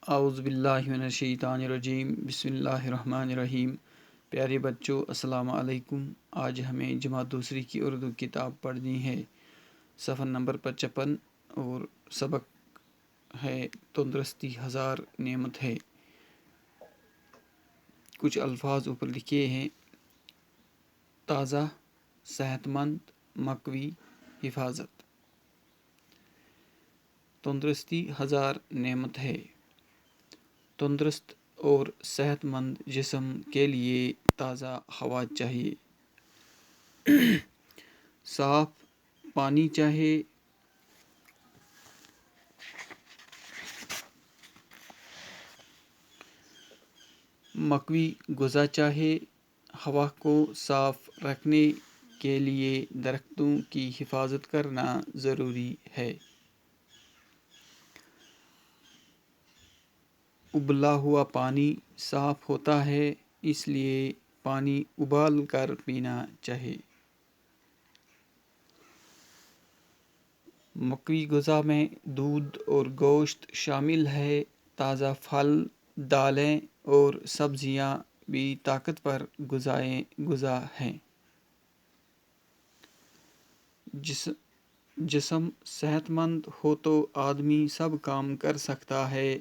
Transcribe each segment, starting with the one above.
اعوذ باللہ من الشیطان الرجیم بسم اللہ الرحمن الرحیم۔ پیارے بچوں السلام علیکم۔ آج ہمیں جماعت دوسری کی اردو کتاب پڑھنی ہے، صفحہ نمبر 55 اور سبق ہے تندرستی ہزار نعمت ہے۔ کچھ الفاظ اوپر لکھے ہیں: تازہ، صحت مند، مقوی، حفاظت۔ تندرستی ہزار نعمت ہے۔ تندرست اور صحت مند جسم کے لیے تازہ ہوا چاہیے، صاف پانی چاہیے، مقوی غذا چاہیے۔ ہوا کو صاف رکھنے کے لیے درختوں کی حفاظت کرنا ضروری ہے۔ ابلا ہوا پانی صاف ہوتا ہے، اس لیے پانی ابال کر پینا چاہیے۔ مقوی غذا میں دودھ اور گوشت شامل ہے۔ تازہ پھل، دالیں اور سبزیاں بھی طاقتور غذا ہیں۔ جسم صحت مند ہو تو آدمی سب کام کر سکتا ہے۔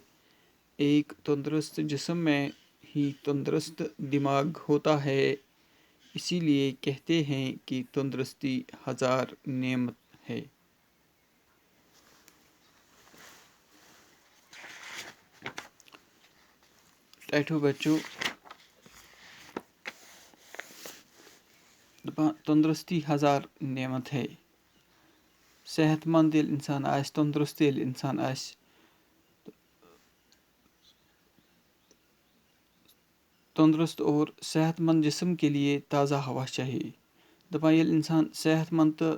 ایک تندرست جسم میں ہی تندرست دماغ ہوتا ہے۔ اسی لیے کہتے ہیں کہ تندرستی ہزار نعمت ہے۔ ٹائٹو بچوں، تندرستی ہزار نعمت ہے۔ صحت مند ییٚلہِ اِنسان آسہِ، تندرست ییٚلہِ اِنسان آسہِ، تندرست اور صحت مند جسم کے لیے تازہ ہوا چاہیے۔ دپان ییٚلہِ اِنسان صحت مند تہٕ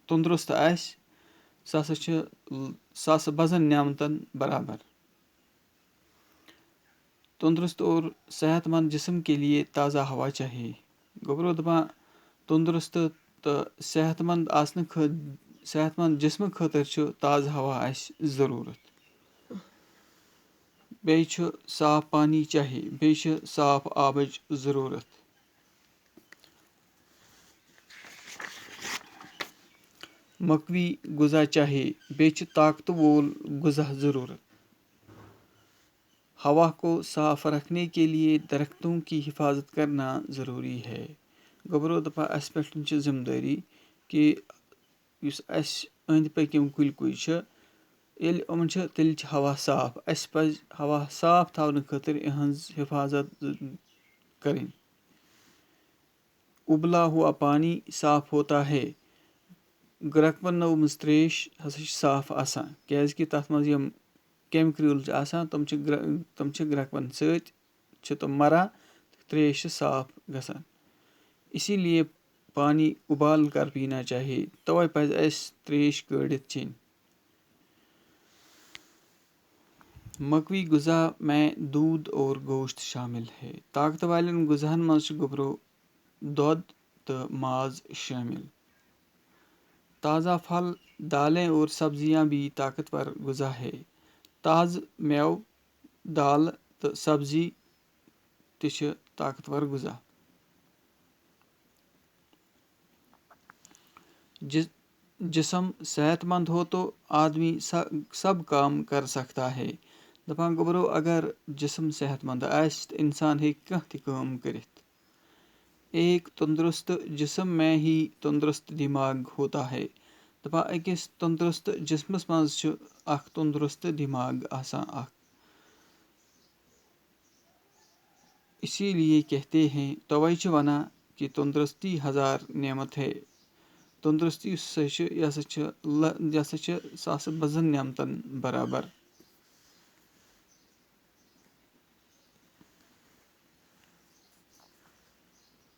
تندرست آسہِ، سُہ ہسا بَزن نعمتن برابر۔ تندرست اور صحت مند جسم کے لیے تازہ ہوا چاہیے۔ گوٚبروٗ دپان تندرست تہٕ صحت مند جسمہٕ خٲطرٕ چھُ تازٕ ہوا اَسہِ ضروٗرت۔ بیٚیہِ چھُ صاف پانی چاہیے، بیٚیہِ چھِ صاف آبٕچ ضروٗرت۔ مقوی غذا چاہیے، بیٚیہِ چھُ طاقتہٕ وول غذا ضروٗرت۔ ہوا کو صاف رکھنے کے لیے درختوں کی حفاظت کرنا ضروری ہے۔ گوٚبروٗ دپان اَسہِ پٮ۪ٹھ چھِ ذمہٕ دٲری کہِ یُس اَسہِ أنٛدۍ پٔکۍ یِم کُلۍ کُلۍ چھِ، ییٚلہِ یِمن چھِ تیٚلہِ چھِ ہوا صاف۔ اَسہِ پَزِ ہوا صاف تھاونہٕ خٲطرٕ یِہٕنٛز حفاظت کَرٕنۍ۔ ابلا ہوا پانی صاف ہوتا ہے۔ گرٛٮ۪کنٲومٕژ تریش ہسا چھِ صاف آسان، کیازِ کہِ تَتھ منٛز یِم کیمِکل چھِ آسان تِم چھِ گرٛٮ۪کوَن سۭتۍ چھِ تِم مَران، تریش چھِ صاف گژھان۔ اسی لیے پانی ابال کر پینا چاہیے، توے پَزِ اَسہِ تریش کٲڑِتھ چیٚنۍ۔ مقوی غذا میں دودھ اور گوشت شامل ہے۔ طاقت والٮ۪ن غذاہن منٛز چھُ گوٚبروٗ دۄد تہٕ ماز شٲمِل۔ تازہ پھل، دالیں اور سبزیاں بھی طاقتور غذا ہے۔ تازٕ میوٕ، دالہٕ تہٕ سبزی تہِ چھِ طاقتور غذا۔ جسم صحت مند ہو تو آدمی سب کام کر سکتا ہے۔ دپان گوٚبروٗ اگر جسم صحت مند آسہِ تہٕ اِنسان ہیٚکہِ کانٛہہ تہِ کٲم کٔرِتھ۔ ایک تندرست جسم میں ہی تندرست دماغ ہوتا ہے۔ دپان أکِس تندرست جسمس منٛز چھُ اکھ تندرست دماغ آسان اکھ۔ اسی لیے کہتے ہیں، توے چھِ وَنان کہ تندرستی ہزار نعمت ہے۔ تندرستی یُس ہسا چھِ سُہ ہسا چھِ بَزن نعمتن برابر۔